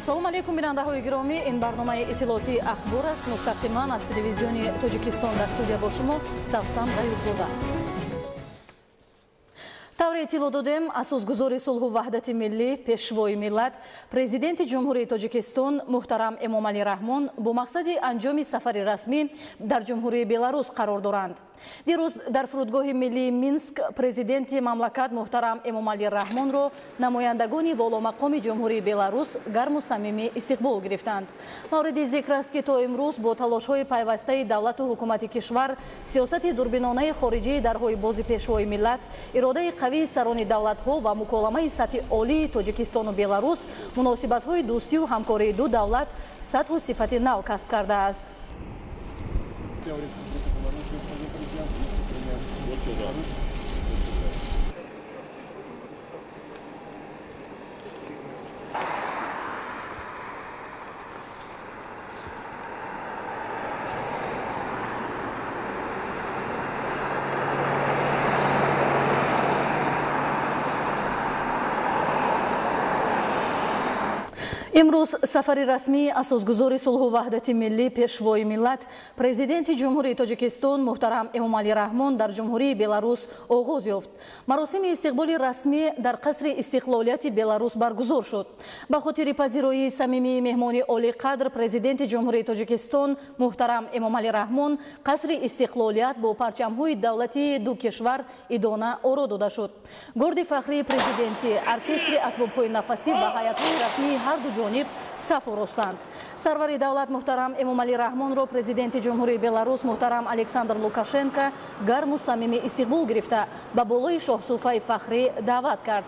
ассалому алайкум бинандаҳои гиромӣ, ин барномаи иттилоотии ахбор аст. мустақиман аз телевизиони Тоҷикистон дар студия бо шумо Савсан Ғайрузода. тавре иттилоъ додем, асосгузори сулҳу ваҳдати миллӣ, пешвои миллат, президенти ҷумҳурии Тоҷикистон муҳтарам Эмомалӣ Раҳмон бо мақсади анҷоми сафари расмӣ дар ҷумҳурии Беларус қарор доранд. дирӯз дар фурудгоҳи миллии Минск президенти мамлакат муҳтарам Эмомалӣ Раҳмонро намояндагони воломақоми ҷумҳурии Беларус гарму самимӣ истиқбол гирифтанд. мавриди зикр аст ки то имрӯз бо талошҳои пайвастаи давлату ҳукумати кишвар, сиёсати дурбинонаи хориҷии дарҳои бози пешвои миллат, иродаи қавии сарони давлатҳо ва муколамаи сатҳи олии Тоҷикистону Беларус, муносибатҳои дӯстию ҳамкории ду давлат сатҳу сифати нав касб кардааст. имрӯз сафари расмии асосгузори сулҳу ваҳдати миллӣ, пешвои миллат, президенти ҷумҳурии Тоҷикистон муҳтарам Эмомалӣ Раҳмон дар ҷумҳурии Беларус оғоз ёфт. маросими истиқболи расмӣ дар қасри истиқлолияти Беларус баргузор шуд. ба хотири пазироии самимии меҳмони олиқадр президенти ҷумҳурии Тоҷикистон муҳтарам Эмомалӣ Раҳмон қасри истиқлолият бо парчамҳои давлатии ду кишвар идона оро дода шуд. горди фахрии президентӣ, оркестри асбобҳои нафасӣ ва ҳайатҳои расмии ҳарду ҷониб саф оростанд. сарвари давлат муҳтарам Эмомалӣ Раҳмонро президенти ҷумҳурии Беларус муҳтарам Александр Лукашенко гарму самимӣ истиқбол гирифта ба болои шоҳсуфаи фахрӣ даъват кард.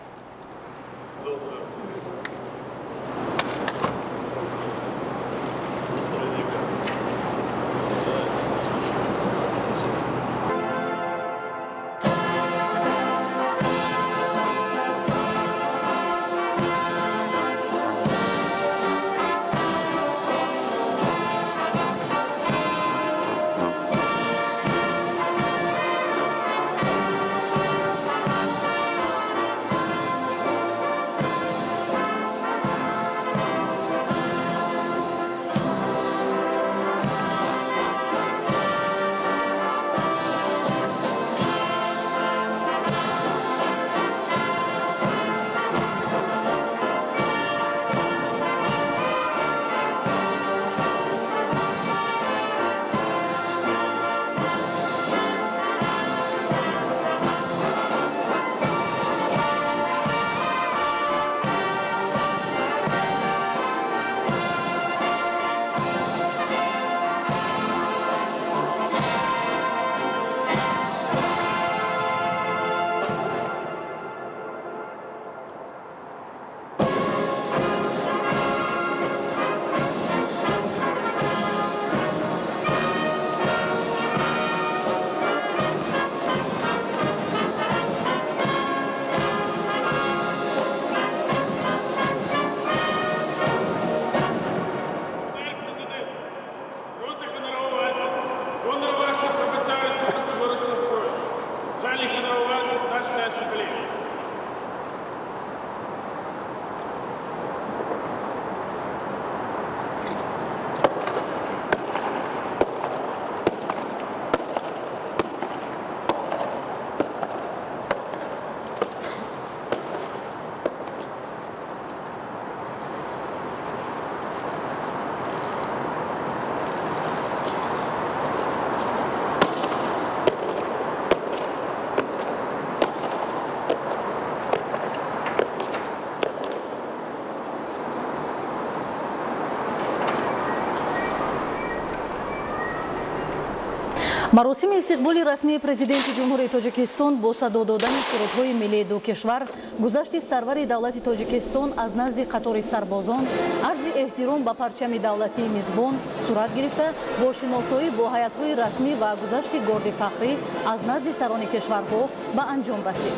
маросими истиқболи расмии президенти ҷумҳурии Тоҷикистон бо садо додани сурудҳои миллии ду кишвар, гузашти сарвари давлати Тоҷикистон аз назди қатори сарбозон, арзи эҳтиром ба парчами давлатии мизбон сурат гирифта, бо шиносоӣ бо ҳайатҳои расмӣ ва гузашти горди фахрӣ аз назди сарони кишварҳо ба анҷом расид.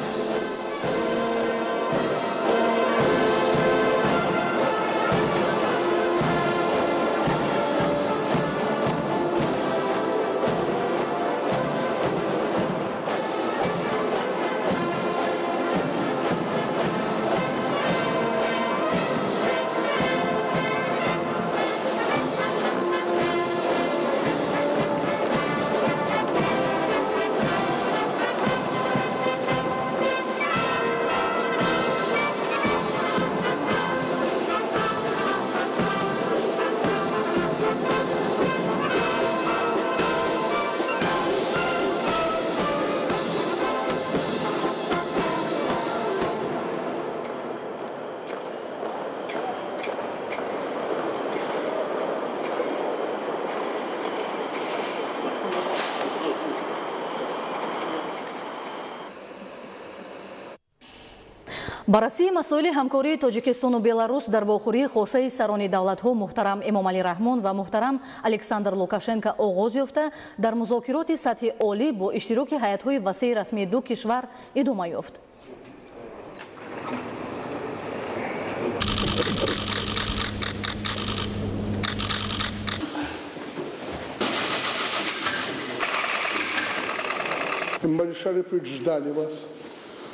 барраси масоили ҳамкории Тоҷикистону Беларус дар вохӯрии хосаи сарони давлатҳо муҳтарам Эмомалӣ Раҳмон ва муҳтарам Александр Лукашенко оғоз ёфта, дар музокироти сатҳи олӣ бо иштироки ҳайатҳои васеи расмии ду кишвар идома ёфт. Эмомали Шарипович, ждали вас,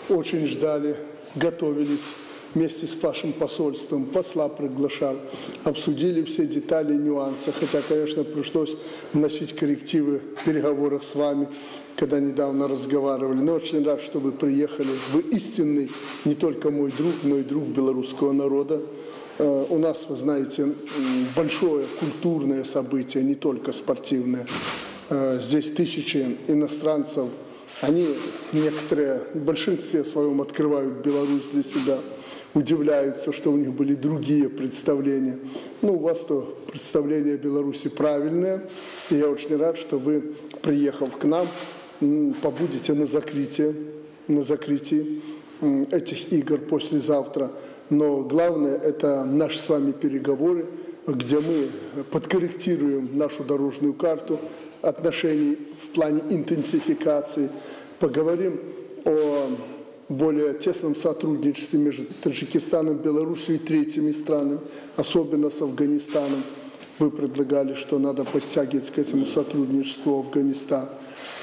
очень ждали, готовились вместе с вашим посольством, посла приглашал, обсудили все детали и нюансы, хотя, конечно, пришлось вносить коррективы в переговорах с вами, когда недавно разговаривали. Но очень рад, что вы приехали. Вы истинный не только мой друг, но и друг белорусского народа. У нас, вы знаете, большое культурное событие, не только спортивное. Здесь тысячи иностранцев. Они некоторые, в большинстве своем, открывают Беларусь для себя, удивляются, что у них были другие представления. Ну, у вас-то представление о Беларуси правильное, и я очень рад, что вы, приехав к нам, побудете на закрытии этих игр послезавтра. Но главное, это наши с вами переговоры, где мы подкорректируем нашу дорожную карту отношений в плане интенсификации, поговорим о более тесном сотрудничестве между Таджикистаном, Беларусью и третьими странами, особенно с Афганистаном. Вы предлагали, что надо подтягивать к этому сотрудничеству Афганистан.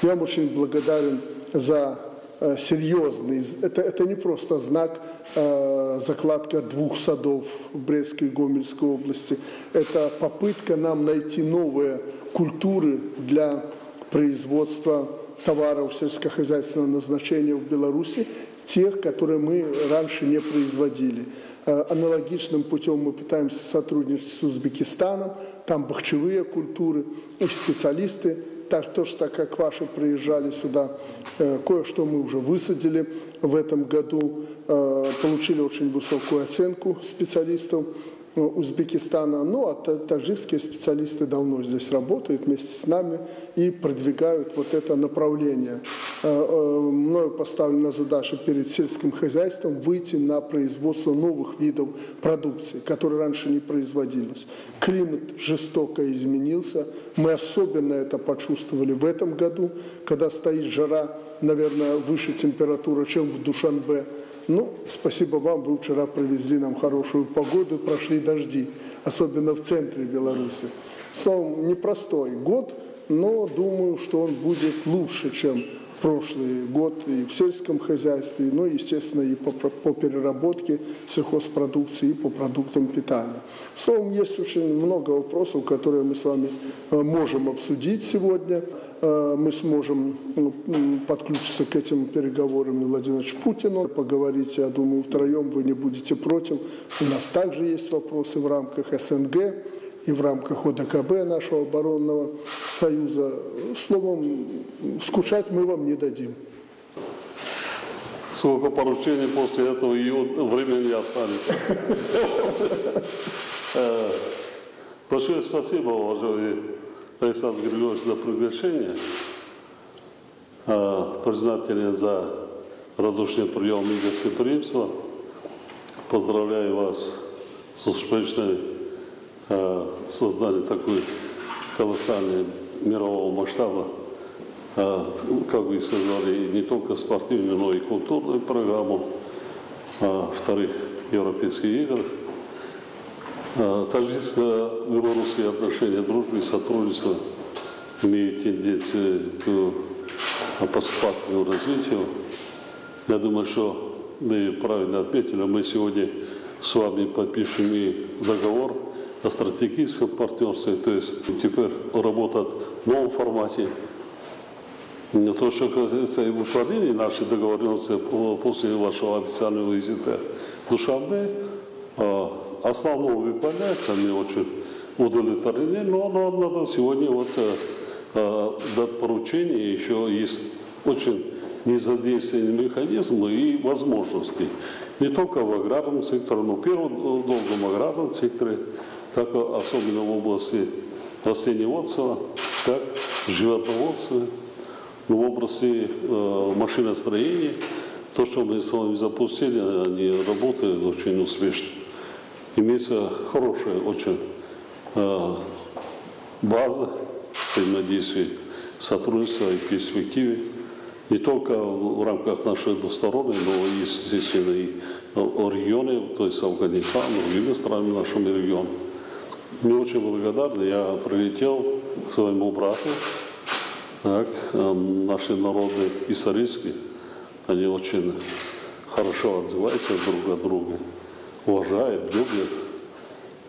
Я вам очень благодарен за серьезный, это не просто знак, закладка 2 садов в Брестской и Гомельской области. Это попытка нам найти новые культуры для производства товаров сельскохозяйственного назначения в Беларуси, тех, которые мы раньше не производили. Аналогичным путем мы пытаемся сотрудничать с Узбекистаном, там бахчевые культуры, их специалисты, тоже так как ваши приезжали сюда, кое-что мы уже высадили в этом году, получили очень высокую оценку специалистов Узбекистана, ну а таджикские специалисты давно здесь работают вместе с нами и продвигают вот это направление. Мною поставлена задача перед сельским хозяйством выйти на производство новых видов продукции, которые раньше не производились. Климат жестоко изменился, мы особенно это почувствовали в этом году, когда стоит жара, наверное, выше температура, чем в Душанбе. Ну, спасибо вам, вы вчера привезли нам хорошую погоду, прошли дожди, особенно в центре Беларуси. Словом, непростой год, но думаю, что он будет лучше, чем прошлый год и в сельском хозяйстве, но, естественно, и по переработке сельхозпродукции, и по продуктам питания. Словом, есть очень много вопросов, которые мы с вами можем обсудить сегодня. Мы сможем подключиться к этим переговорам и Владимир Путину, поговорить, я думаю, втроем вы не будете против. У нас также есть вопросы в рамках СНГ и в рамках ОДКБ, нашего оборонного союза. Словом, скучать мы вам не дадим. Сколько поручений после этого и времени не останется. Большое спасибо, уважаемый Александр Григорьевич, за приглашение. Признателен за радушный прием и гостеприимство. Поздравляю вас с успешной созданием такой колоссальной мирового масштаба, как вы сказали, не только спортивную, но и культурную программу вторых европейских игр. Таджикско-белорусские отношения дружбы и сотрудничества имеют тенденцию к поступательному развитию. Я думаю, что вы правильно отметили, мы сегодня с вами подпишем и договор о стратегическом партнерстве, то есть теперь работать в новом формате. То, что касается выполнения нашей договоренности после вашего официального визита в Душанбе, основное выполняется, мы очень удовлетворены, но надо сегодня дать поручение, еще есть очень незадействованные механизмы и возможности. Не только в аграрном секторе, но в первом долгом аграрном секторе, так особенно в области растениеводства, так животноводства, в области машиностроения. То, что мы с вами запустили, они работают очень успешно. Имеется хорошая очень база взаимодействия, сотрудничества и перспективы. Не только в рамках нашей двусторонней, но и, естественно, и в регионе, то есть Афганистан, другими странами в нашем регионе. Мне очень благодарны. Я прилетел к своему брату. Так, наши народы исторически, они очень хорошо отзываются друг от друга, уважают, любят.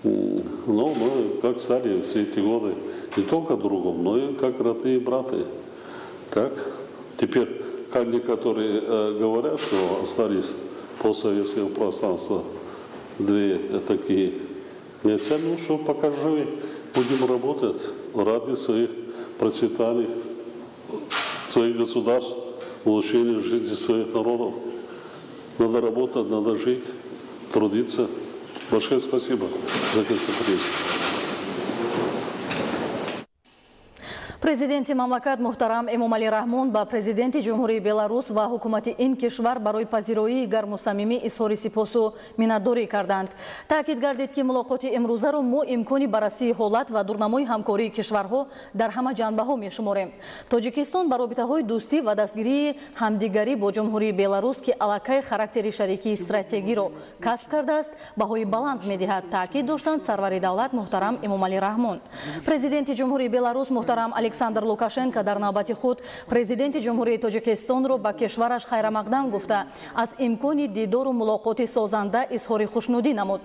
Но мы, как стали все эти годы, не только другом, но и как родные братья. Так, теперь, как некоторые говорят, что остались постсоветского пространства две такие неценные, что пока живы, будем работать ради своих процветаний, своих государств, улучшения жизни своих народов. Надо работать, надо жить, трудиться. Большое спасибо за гостеприимство. президенти мамлакат муҳтарам Эмомалӣ Раҳмон ба президенти ҷумҳурии Беларус ва ҳукумати ин кишвар барои пазироии гарму самимӣ изҳори сипосу миннатдорӣ карданд. таъкид гардид ки мулоқоти имрӯзаро мо имкони баррасии ҳолат ва дурнамои ҳамкории кишварҳо дар ҳама ҷанбаҳо мешуморем. тоҷикистон ба робитаҳои дӯстӣ ва дастгирии ҳамдигарӣ бо ҷумҳурии Беларус ки аллакай характери шарикии стратегиро касб кардааст, баҳои баланд медиҳад, таъкид доштанд сарвари давлат муҳтарам Эмомалӣ Раҳмон. президенти ҷумҳурии Беларус муҳтарам Александр Лукашенко дар навбати худ президенти ҷумҳурии Тоҷикистонро ба кишвараш хайрамақдам гуфта аз имкони дидору мулоқоти созанда изҳори хушнудӣ намуд.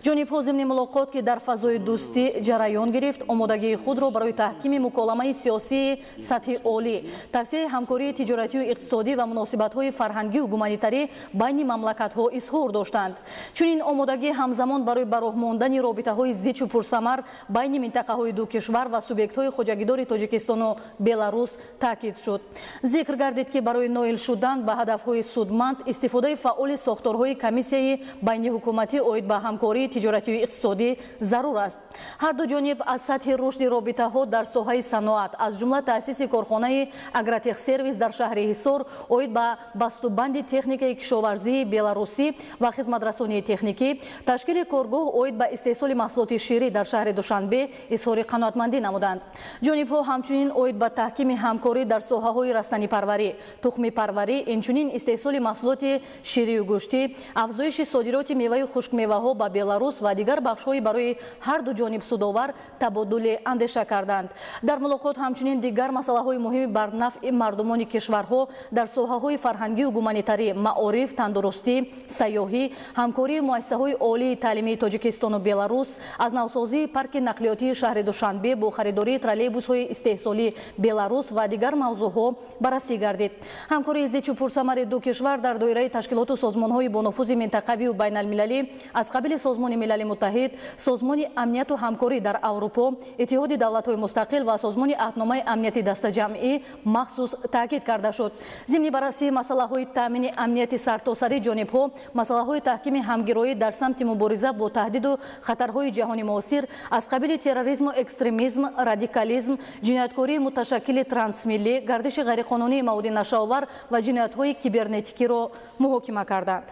ҷонибҳо зимни мулоқот ки дар фазои дӯстӣ ҷараён гирифт, омодагии худро барои таҳкими муколамаи сиёсии сатҳи олӣ, тавсеяи ҳамкории тиҷоратию иқтисодӣ ва муносибатҳои фарҳангию гуманитарӣ байни мамлакатҳо изҳор доштанд. чунин омодагӣ ҳамзамон барои ба роҳ мондани робитаҳои зичу пурсамар байни минтақаҳои ду кишвар ва субъектҳои хоҷагидори Тоҷикистону Беларус таъкид шуд. зикр гардид ки барои ноил шудан ба ҳадафҳои судманд истифодаи фаъоли сохторҳои комиссияи байниҳукуматӣ оид ба ҳамкории тиҷоратию иқтисодӣ зарур аст. ҳар ду ҷониб аз сатҳи рушди робитаҳо дар соҳаи саноат, аз ҷумла таъсиси корхонаи агротехсервис дар шаҳри Ҳисор оид ба бастубанди техникаи кишоварзии беларусӣ ва хизматрасонии техникӣ, ташкили коргоҳ оид ба истеҳсоли маҳсулоти ширӣ дар шаҳри Душанбе изҳори қаноатмандӣ намуданд. ҷонибҳо ҳамчунин оид ба таҳкими ҳамкорӣ дар соҳаҳои растанипарварӣ, тухмипарварӣ, инчунин истеҳсоли маҳсулоти ширию гӯштӣ, афзоиши содироти меваю хушкмеваҳо ба Беларус ва дигар бахшҳои барои ҳар ду ҷониб судовар табодули андеша карданд. дар мулоқот ҳамчунин дигар масъалаҳои муҳими бар нафъи мардумони кишварҳо дар соҳаҳои фарҳангию гуманитарӣ, маориф, тандурустӣ, сайёҳӣ, ҳамкории муассисаҳои олии таълимии Тоҷикистону Беларус, аз навсозии парки нақлиётии шаҳри Душанбе бо харидории троллейбусҳои истеҳсолии Беларус ва дигар мавзӯъҳо баррасӣ гардид. ҳамкории зичу пурсамари ду кишвар дар доираи ташкилоту созмонҳои бонуфузи минтақавию байналмилалӣ аз қабили Созмони Милали Муттаҳид, Созмони амнияту ҳамкорӣ дар Аврупо, Иттиҳоди давлатҳои мустақил ва Созмони аҳдномаи амнияти дастаҷамъӣ махсус таъкид карда шуд. зимни баррасии масъалаҳои таъмини амнияти сартосарӣ ҷонибҳо масъалаҳои таҳкими ҳамгироӣ дар самти мубориза бо таҳдиду хатарҳои ҷаҳони муосир аз қабили терроризму экстремизм, радикализм, ҷинояткории муташаккили трансмиллӣ, гардиши ғайриқонунии маводи нашаовар ва ҷиноятҳои кибернетикиро муҳокима карданд.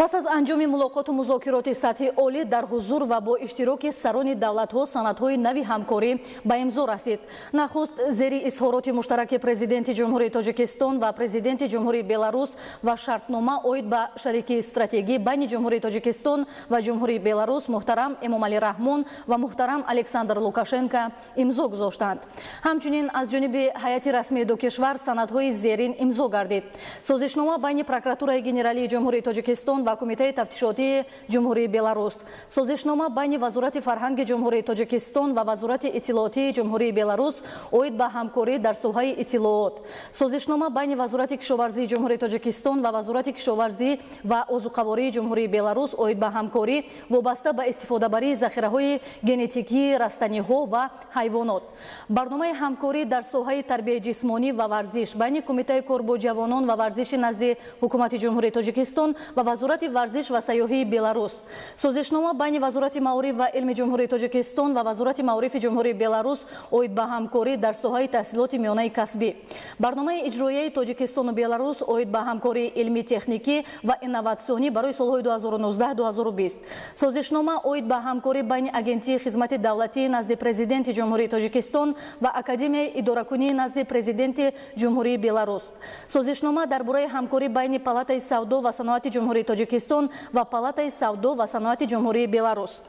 пас аз анҷоми мулоқоту музокироти сатҳи олӣ дар ҳузур ва бо иштироки сарони давлатҳо санадҳои нави ҳамкорӣ ба имзо расид. нахуст зери изҳороти муштараки президенти ҷумҳурии Тоҷикистон ва президенти ҷумҳурии Беларус ва шартнома оид ба шарикии стратегӣ байни ҷумҳурии Тоҷикистон ва ҷумҳурии Беларус муҳтарам Эмомалӣ Раҳмон ва муҳтарам Александр Лукашенко имзо гузоштанд. ҳамчунин аз ҷониби ҳайати расмии ду кишвар санадҳои зерин имзо гардид. созишнома байни прокуратураи генералии ҷумҳурии Тоҷикистон ва кумитаи тафтишотии ҷумҳурии Беларус, созишнома байни вазорати фарҳанги ҷумҳурии Тоҷикистон ва вазорати иттилоотии ҷумҳурии Беларус оид ба ҳамкорӣ дар соҳаи иттилоот, созишнома байни вазорати кишоварзии ҷумҳурии Тоҷикистон ва вазорати кишоварзӣ ва озуқавории ҷумҳурии Беларус оид ба ҳамкорӣ вобаста ба истифодабарии захираҳои генетикии растаниҳо ва ҳайвонот, барномаи ҳамкорӣ дар соҳаи тарбияи ҷисмонӣ ва варзиш байни кумитаи кор бо ҷавонон ва варзиши назди ҳукумати ҷумҳурии Тоҷикистон ва вазорати вазорати варзиш ва сайёҳии Беларус. Созишнома байни вазорати маориф ва илми ҷумҳурии Тоҷикистон ва вазорати маорифи ҷумҳурии Беларус оид ба ҳамкорӣ дар соҳаи таҳсилоти миёнаи касбӣ. барномаи иҷроияи Тоҷикистону Беларус оид ба ҳамкории илмӣ техникӣ ва инноватсионӣ барои солҳои 2019-2020. Созишнома оид ба ҳамкорӣ байни агентии хизмати давлатӣ назди президенти ҷумҳурии Тоҷикистон ва академияи идоракунӣ назди президенти ҷумҳурии Беларус. Созишнома дар бораи ҳамкорӣ байни палатаи савдо ва саноати ҷумҳурии Тоҷикистон ва палатаи савдо ва саноати ҷумҳурии Беларус.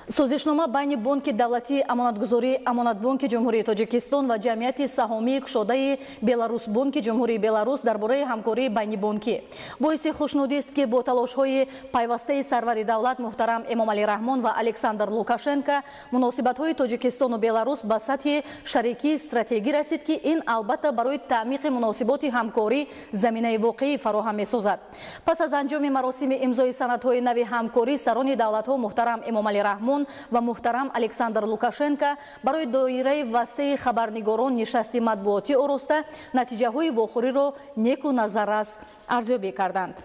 Созишнома байни бонки давлатии амонатгузорӣ Амонатбонки ҷумҳурии Тоҷикистон ва ҷамъияти саҳомии кушодаи Беларус Бонки ҷумҳурии Беларус дар бораи ҳамкории байнибонкӣ. Боиси хушнудист, ки бо талошҳои пайвастаи сарвари давлат муҳтарам Эмомалӣ Раҳмон ва Александр Лукашенко муносибатҳои Тоҷикистону Беларус ба сатҳи шарикии стратегӣ расид, ки ин албатта барои таъмиқи муносиботи ҳамкорӣ заминаи воқеӣ фароҳам месозад. Пас аз анҷоми маросими имзои санадҳои нави ҳамкорӣ сарони давлатҳо муҳтарам Эмомалӣ Раҳмон ва муҳтарам Александр Лукашенко барои доираи васеи хабарнигорон нишасти матбуотӣ ороста натиҷаҳои вохӯриро неку назаррас арзёбӣ карданд.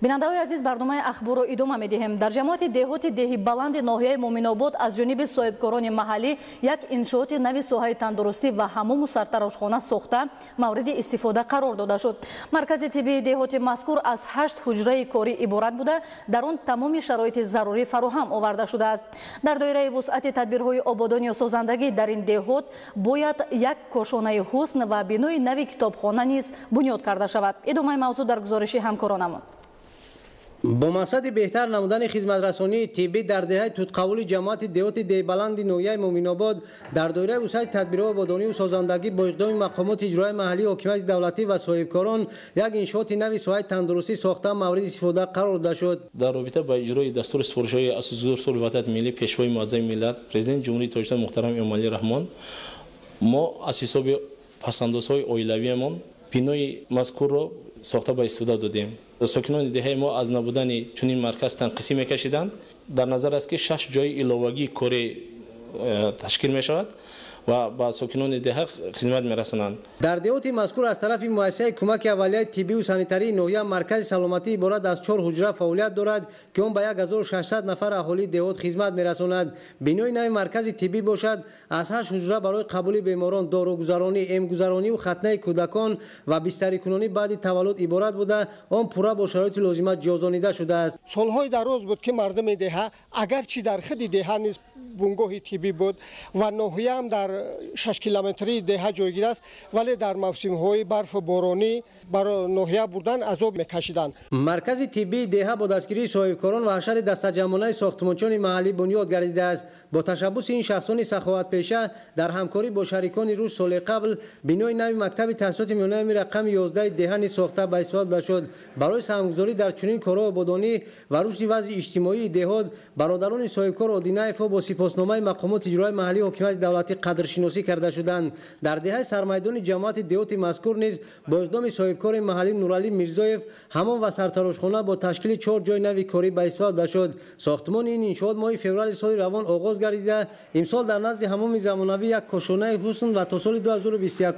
бинандаҳои азиз, барномаи ахборро идома медиҳем. Дар ҷамоати деҳоти деҳи баланди ноҳияи Моминобод аз ҷониби соҳибкорони маҳаллӣ як иншооти нави соҳаи тандурустӣ ва ҳамому сартарошхона сохта мавриди истифода қарор дода шуд. Маркази тиббии деҳоти мазкур аз 8 ҳуҷраи корӣ иборат буда, дар он тамоми шароити зарурӣ фароҳам оварда шудааст. Дар доираи вусъати тадбирҳои ободонию созандагӣ дар ин деҳот бояд як кошонаи ҳусн ва бинои нави китобхона низ бунёд карда шавад. идомаи мавзӯъ дар гузориши ҳамкоронамон. با مقصد بهتر نمودن خدمترسانی طبی در دهه توتقولی جماعت دیوت دیبلند نویای مومنآباد در دایره وسعت تدبیرات آبادانی و سازندگی با اقدام مقامات اجرایی محلی، حکومت دولتی و صاحبکاران یک انشاءات نوی ساحه تندرستی ساخته مورد استفاده قرار داده شد. در رابطه با اجرای دستور سپارش‌های اساس‌الظهور صلح وحدت ملی پیشوای معظم ملت پرزیدنت جمهوری تاجیکستان محترم امامعلی رحمان ما از حساب پسندازهای اویلویمان بنای مذکور را ساخته به استفاده دادیم. ساکنان دهه ما از نبودن چنین مرکز تنقیسی میکشیدند. در نظر است که 6 جای علاوه‌ای کاری تشکیل می شود و با ساکنان دهه خدمت میرسانند. در دهات مذکور از طرف مؤسسه کمک اولیه طبی و سانیتری نوحیه مرکز سلامتی عبارت از 4 حجره فعالیت دارد که اون به 1600 نفر اهالی دهات خدمت میرساند. بنای نوع مرکز طبی باشد از 8 حجره برای قبول بیماران، داروگذرانی، امگذرانی و ختنه کودکان و بستری کنانی بعد تولد عبارت بوده، آن پورا با شرایط لازمه جازانیده شده است. سالهای دراز بود که مردم دهه اگرچه در خود دهه نیز بنگاه طبی بود و ناحیه هم در 6 کیلومتری دهه جایگیر است، ولی در موسم‌های برف و بارانی برای ناحیه بودن عذاب می‌کشیدند. مرکز طبی دهه با دستگیری صاحبکاران و حشر دستجمعانه ساختمانچان محلی بنیاد گردیده است. با تشبث این شخصان سخاوت پیشه در همکاری با شریکان روز سال قبل بنای نوی مکتب تحصیلات میانه رقم 11 دهه نیز ساخته به استفاده شد. برای سهمگذاری در چنین کارهای آبادانی و رشد وضع اجتماعی دهات برادران صاحبکار آدینه فا با سپاسنامه مقامات اجرایی محلی و حکومت دولتی قدرشناسی کرده شدند. در دهه سرمایه‌داری جماعت دهات مذکور نیز با اقدام صاحبکار محلی نورعلی میرزایف حمام و سرتراشخانه با تشکیل 4 جای نوی کاری به استفاده شد. ساختمان این انشاءات ماه فوریه سال روان آغاز گردیده. امسال در نزد حمام زمانوی یک کاشانه حسن و تا سال 2021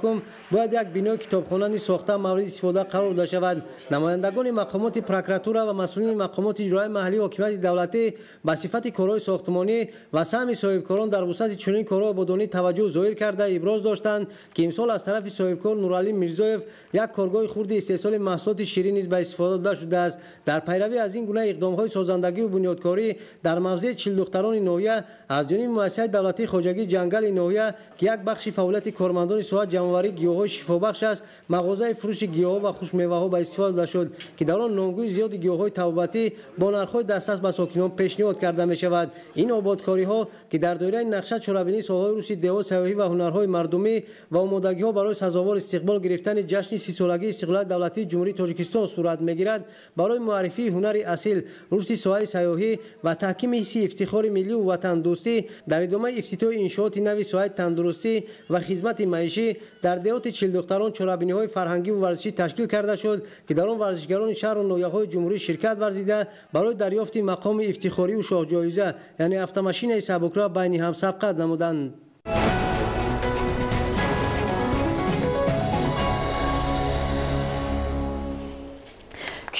باید یک بنای کتابخانه نیز ساخته مورد استفاده قرار داده شود. نمایندگان مقامات پروکراتورا و مسئولین مقامات اجرایی محلی و حکومت دولتی با صفت کارهای ساختمانی و سهم صاحبکاران در وسعت چنین کارهای آبادانی توجه ظاهر کرده ابراز داشتند که امسال از طرف صاحبکار نورعلی میرزایف یک کارگاه خرد استحصال محصولات شیرین نیز به استفاده داده شده است. در پیروی از این گونه اقدام‌های سازندگی و بنیادکاری در موضع 40 دختران نوحیه از جانب مؤسسه دولتی خواجگی جنگل نوحیه که یک بخش فعالیت کارمندان ساحت جمع‌آوری گیاهای شفابخش است، مغازه فروش گیاها و خوش‌میوه‌ها به استفاده داده شد که در آن نامگوی زیاد گیاهای توابتی با نرخ‌های دسترس به ساکنان پیشنهاد کرده می‌شود. این آبادکاری‌ها که در دایره نقشه چرابینی ساحه‌های رشد دهات سیاحی و هنرهای مردمی و آمادگی‌ها برای سزاوار استقبال گرفتن جشن 30 سالگی استقلال دولتی جمهوری تاجیکستان صورت می‌گیرد، برای معرفی هنر اصیل، رشد ساحه سیاحی و تحکیم حس افتخار ملی و وطن دوستی در ادامه افتتاح انشاءات نوی ساحه تندرستی و خدمت معیشی در دهات 40 دختران چرابینی‌های فرهنگی و ورزشی تشکیل کرده شد که در آن ورزشگران شهر و ناحیه‌های جمهوری شرکت ورزیده برای دریافت مقام افتخاری و شاه جایزه یعنی افت سبکرا بین هم سبقت نمودند.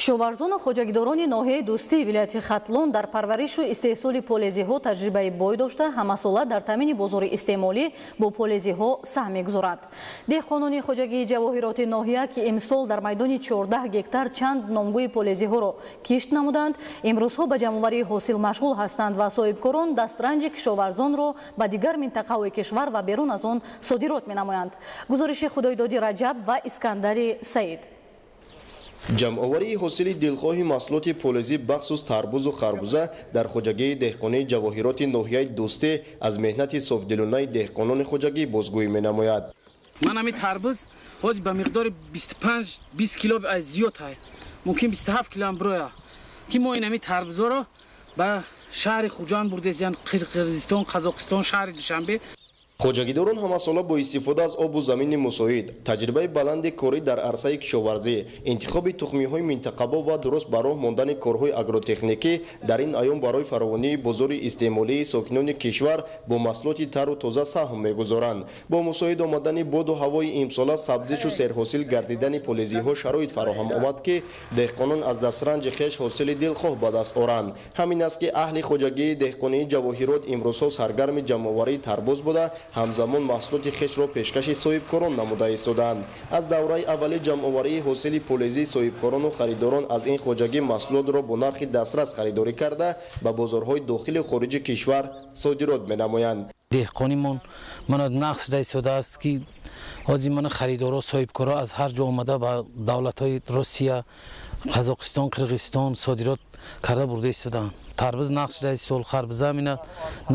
кишоварзону хоҷагидорони ноҳияи дӯстии вилояти хатлон дар парваришу истеҳсоли полезиҳо таҷрибаи бой дошта ҳамасола дар таъмини бозори истеъмолӣ бо полезиҳо саҳм мегузоранд. деҳқонони хоҷагии ҷавоҳироти ноҳия ки имсол дар майдони 14 гектар чанд номгӯи полезиҳоро кишт намуданд, имрӯзҳо ба ҷамъоварии ҳосил машғул ҳастанд ва соҳибкорон дастранҷи кишоварзонро ба дигар минтақаҳои кишвар ва берун аз он содирот менамоянд. гузориши худойдоди Раҷаб ва Искандари Саид. ҷамъоварии ҳосили дилхоҳи маҳсулоти полезӣ бахсус тарбузу харбуза дар хоҷагии деҳқонии ҷавоҳироти ноҳияи дӯстӣ аз меҳнати софдилонаи деҳқонони хоҷагӣ бозгӯӣ менамояд. ман ҳамин тарбуз ҳози ба миқдори 25-20 кило зиёд ҳай, мумкин 27 кило ам бироя ки мо ин ҳамин тарбузоро ба шаҳри хуҷанд бурдезиян, қирғизистон, қазоқистон, шаҳри Душанбе. хоҷагидорон ҳамасола бо истифода аз обу замини мусоид, таҷрибаи баланди корӣ дар арсаи кишоварзӣ, интихоби тухмиҳои минтақабо ва дуруст ба роҳ мондани корҳои агротехникӣ дар ин аём барои фаровонии бозори истеъмолии сокинони кишвар бо маҳсулоти тару тоза саҳм мегузоранд. бо мусоид омадани боду ҳавои имсола сабзишу серҳосил гардидани полезиҳо шароит фароҳам омад ки деҳқонон аз дастранҷи хеш ҳосили дилхоҳ ба даст оранд. ҳамин аст ки аҳли хоҷагии деҳқонии ҷавоҳирот имрӯзҳо саргарми ҷамъоварии тарбуз буда ҳамзамон маҳсулоти хешро пешкаши соҳибкорон намуда истоданд. аз давраи аввали ҷамъоварии ҳосили полезии соҳибкорону харидорон аз ин хоҷагӣ маҳсулотро бо нархи дастрас харидорӣ карда ба бозорҳои дохилу хориҷи кишвар содирот менамоянд. деҳқонимон манад нақс шуда истодааст ки ҳозир мана харидоро соҳибкоро аз ҳар ҷо омада ба давлатҳои Россия, Қазоқистон, Қирғизистон содирот карда бурда истодаанд. тарбуз нақс шуда сол харбуза амина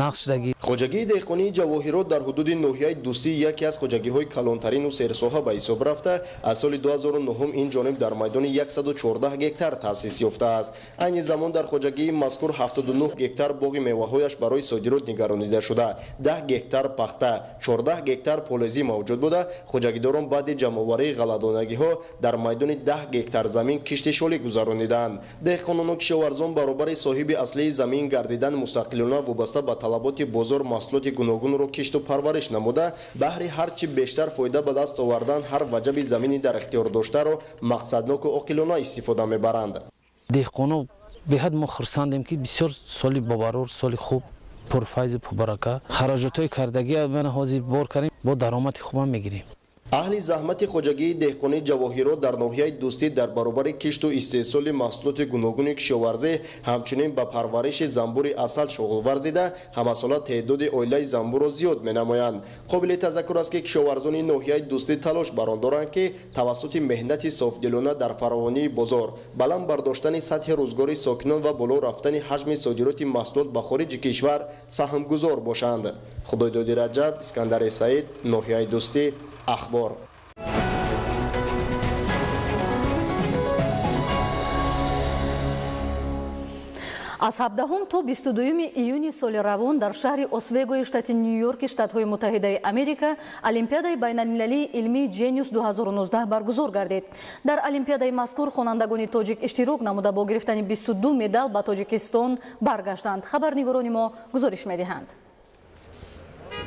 нақс шудаги. хоҷагии деҳқонии ҷавоҳирот дар ҳудуди ноҳияи дӯстӣ яке аз хоҷагиҳои калонтарину серсоҳа ба ҳисоб рафта, аз соли 2009 ин ҷониб дар майдони 114 гектар таъсис ёфтааст. айни замон дар хоҷагии мазкур 79 гектар боғи меваҳояш барои содирот нигаронида шуда, 10 гектар пахта, 14 гектар полезӣ мавҷуд буда, хоҷагидорон баъди ҷамъоварии ғалладонагиҳо дар майдони 10 гектар замин кишти шолӣ гузаронидаанд. деҳқонону кишоварзон баробари соҳиби аслии замин гардидан мустақилона вобаста ба талаботи бозор маҳсулоти гуногунро кишту парвариш намуда, баҳри ҳарчи бештар фоида ба даст овардан ҳар ваҷаби замини дар ихтиёр доштаро мақсадноку оқилона истифода мебаранд. деҳқоно беҳад мо хурсандем ки бисёр соли бобарор, соли хуб, пурфайзу пурбарака, хароҷотҳои кардагӣ мана ҳозир бор кардем, бо даромади хубам мегирем. аҳли заҳмати хоҷагии деҳқонии ҷавоҳирот дар ноҳияи дӯстӣ дар баробари кишту истеҳсоли маҳсулоти гуногуни кишоварзӣ ҳамчунин ба парвариши замбури асал шуғул варзида, ҳамасола теъдоди оилаи замбурро зиёд менамоянд. қобили тазаккур аст ки кишоварзони ноҳияи дӯстӣ талош бар он доранд ки тавассути меҳнати софдилона дар фаровонии бозор, баланд бардоштани сатҳи рӯзгори сокинон ва боло рафтани ҳаҷми содироти маҳсулот ба хориҷи кишвар саҳмгузор бошанд. худойдоди Раҷаб, Искандари Саид, ноҳияи дӯстӣ, ахбор. аз 17 то 22 июни соли равон дар шаҳри Освегои штати Нью-Йорки, Штатҳои Муттаҳидаи Америка, Олимпиадаи байналмилалии илмии Genius 2019 баргузор гардид. дар олимпиадаи мазкур хонандагони тоҷик иштирок намуда бо гирифтани 22 медал ба Тоҷикистон баргаштанд. хабарнигорони мо гузориш медиҳанд.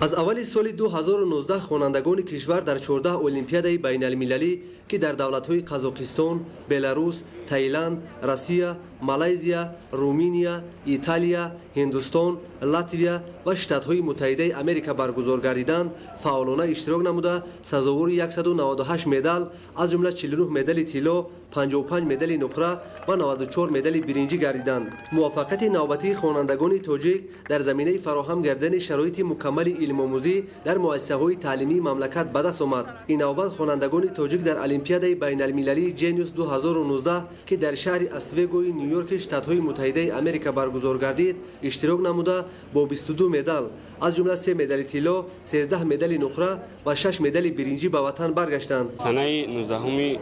аз аввали соли 2019 хонандагони кишвар дар 14 олимпиадаи байналмилалӣ ки дар давлатҳои Қазоқистон, Беларус, Таиланд, Россия, Малайзия, Румыния, Италия, Ҳиндустон, Латвия ва Штатҳои Муттаҳидаи Америка баргузор гардиданд, фаъолона иштирок намуда сазовори 198 медал, аз ҷумла 49 медали тилло, 55 медали нуқра ва 94 медали биринҷӣ гардиданд. муваффақияти навбатии хонандагони тоҷик дар заминаи фароҳам кардани шароити мукаммали илмомӯзӣ дар муассисаҳои таълимии мамлакат ба даст омад. ин навбат хонандагони тоҷик дар олимпиадаи байналмилалии Genius 2019 ки дар шаҳри Освегои Нью-Йорки, Штатҳои Муттаҳидаи Америка баргузор гардид, иштирок намуда бо 22 медал, аз ҷумла 3 медали тилло, 13 медали нуқра ва 6 медали биринҷӣ ба ватан баргаштанд. санаи 19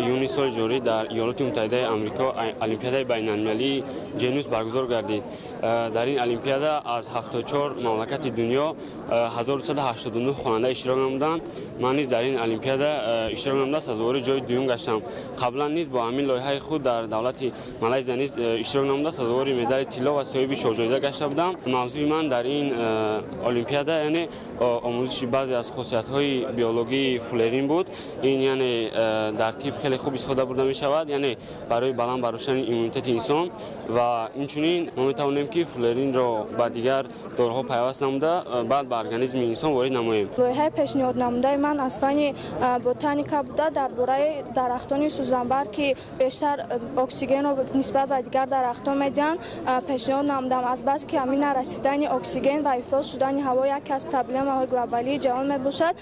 июни соли ҷорӣ дар Иёлоти Муттаҳидаи Амрико олимпиадаи байналмилалии Genius баргузор гардид. дар ин олимпиада аз 74 мамлакати дунё 1289 хонанда иштирок намуданд. ман низ дар ин олимпиада иштирок намуда сазовори ҷои дуюм гаштам. қаблан низ бо ҳамин лоиҳаи худ дар давлати малайзия низ иштирок намуда сазовори медали тилло ва соҳиби шоҳҷоиза гашта будам. мавзӯи ман дар ин олимпиада яъне омӯзиши баъзе аз хусусиятҳои биологии фулерин буд. ин яъне дар тиб хеле хуб истифода бурда мешавад, яъне барои баланд бароштани иммунитети инсон ва инчунин мо метавонем ки фулеринро ба дигар дороҳо пайваст намуда баъд ба организми инсон ворид намоем. лоиҳаи пешниҳоднамудаи ман аз фани ботаника буда дар бораи дарахтони сӯзанбар ки бештар оксигенро нисбат ба дигар дарахтон медиҳанд пешниҳод намудам, азбаски ҳамин расидани оксиген ва ифлос шудани ҳаво яке аз проблемаҳои глобалии ҷаҳон мебошад.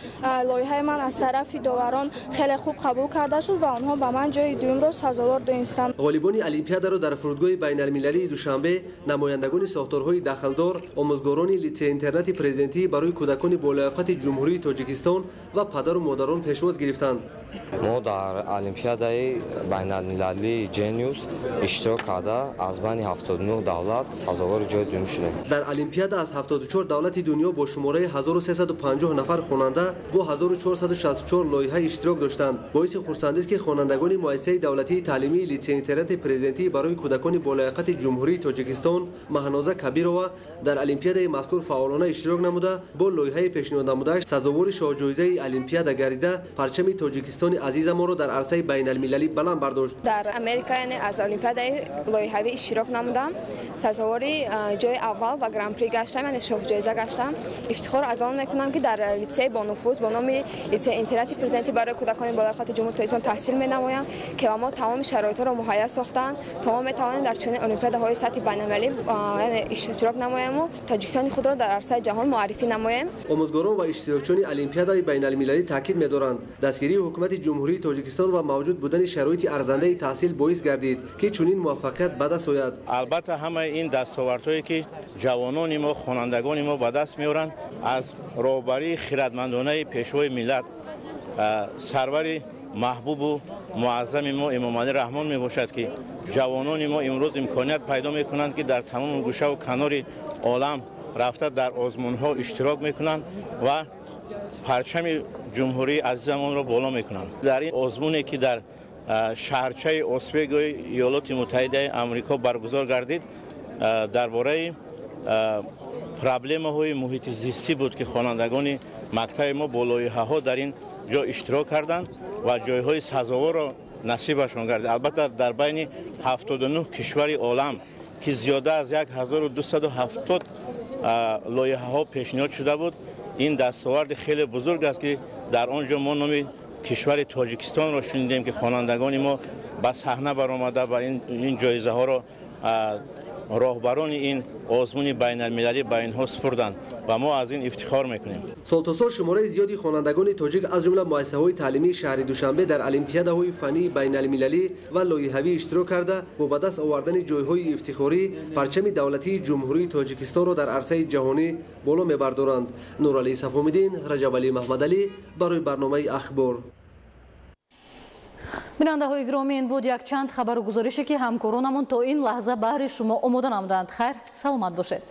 лоиҳаи ман аз тарафи доварон хеле хуб қабул карда шуд ва онҳо ба ман ҷои дуюмро сазовор донистанд. ғолибони олимпиадаро дар фурудгоҳи байналмилалии душанбе намояндагони сохторҳои дахлдор, омӯзгорони литсеи интернати президентӣ барои кӯдакони болояқати ҷумҳурии Тоҷикистон ва падару модарон пешвоз гирифтанд. мо дар олимпиадаи байналмилалии Genius иштирок карда аз байни 79 давлат сазовори ҷои дуюм шудем. дар олимпиада аз 74 давлати дунё бо шумораи 1350 нафар хонанда бо 1464 лоиҳа иштирок доштанд. боиси хурсандист ки хонандагони муассисаи давлатии таълимии литсеи интернати президентӣ барои кӯдакони болояқати ҷумҳурии Тоҷикистон Маҳноза Кабирова дар олимпиадаи мазкур фаъолона иштирок намуда бо лоиҳаи пешниҳоднамудааш сазовори шоҳҷоизаи олимпиада гарида парчами Тоҷикистони азизамонро дар арсаи байналмилалӣ баланд бардошт. дар Америка яъне аз олимпиадаи лоиҳавӣ иштирок намудам, сазовори ҷои аввал ва гран-при гаштам, яъне шоҳҷоиза гаштам. ифтихор аз он мекунам ки дар литсеи бонуфуз бо номи литсеи интернати президентӣ барои кӯдакони болояқати ҷумҳури Тоҷикистон таҳсил менамоям ки ва мо тамоми шароитҳоро муҳайя сохтанд то мо метавонем дар чунин олимпиадаҳои сатҳи байналмилалӣ яъне иштирок намоему Тоҷикистони худро дар арсаи ҷаҳон муаррифӣ намоем. омӯзгорон ва иштирокчиёни олимпиадаи байналмилалӣ таъкид медоранд дастгирии ҳукумати ҷумҳурии Тоҷикистон ва мавҷуд будани шароити арзандаи таҳсил боис гардид ки чунин муваффақият ба даст ояд. албатта ҳамаи ин дастовардҳое ки ҷавонони мо хонандагони мо ба даст меоранд аз роҳбарии хиратмандонаи пешвои миллат сарвари маҳбубу муаззами мо Эмомалӣ Раҳмон мебошад ки ҷавонони мо имрӯз имконият пайдо мекунанд ки дар тамоми гӯшаву канори олам рафта дар озмунҳо иштирок мекунанд ва парчами ҷумҳурии азизамонро боло мекунанд. дар ин озмуне ки дар шаҳрчаи Освегои Иёлоти Муттаҳидаи Амрико баргузор гардид дар бораи проблемаҳои муҳити зистӣ буд ки хонандагони мактаби мо бо лоиҳаҳо дар ин ҷо иштирок карданд ва ҷойҳои сазоворро насибашон гардид. албатта дар байни 79 кишвари олам ки зиёда аз 1270 лоиҳаҳо пешниҳод шуда буд, ин дастоварди хеле бузург аст ки дар он ҷо мо номи кишвари Тоҷикистонро шунидем ки хонандагони мо ба саҳна баромада ба ин ҷоизаҳоро роҳбарони ин озмуни байналмилалӣ ба инҳо супурданд ва мо аз ин ифтихор мекунем. солтосол шумораи зиёди хонандагони тоҷик аз ҷумла муассисаҳои таълимии шаҳри Душанбе дар олимпиадаҳои фании байналмилалӣ ва лоиҳавӣ иштирок карда бо ба даст овардани ҷойҳои ифтихорӣ парчами давлатии ҷумҳурии Тоҷикистонро дар арсаи ҷаҳонӣ боло мебардоранд. Нуралӣ Сафомиддин, Раҷабалӣ Маҳмадалӣ барои барномаи ахбор. бинандаҳои гиромӣ, ин буд якчанд хабару гузорише ки ҳамкоронамон то ин лаҳза баҳри шумо омода намуданд. хайр, саломат бошед.